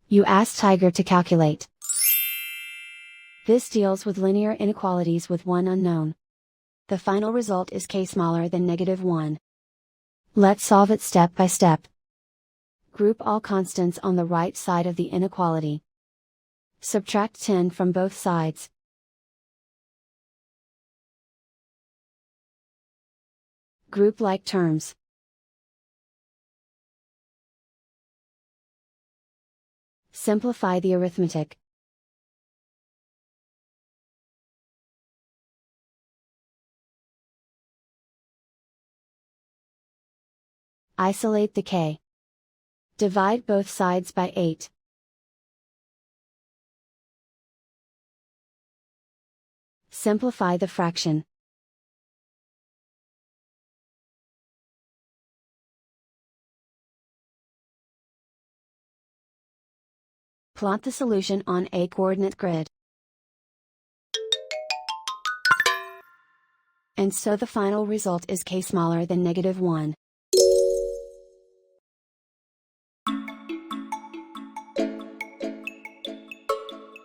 You ask Tiger to calculate. This deals with linear inequalities with one unknown. The final result is k smaller than -1. Let's solve it step by step. Group all constants on the right side of the inequality. Subtract 10 from both sides. Group like terms. Simplify the arithmetic. Isolate the k. Divide both sides by 8. Simplify the fraction. Plot the solution on a coordinate grid. And so the final result is k smaller than -1.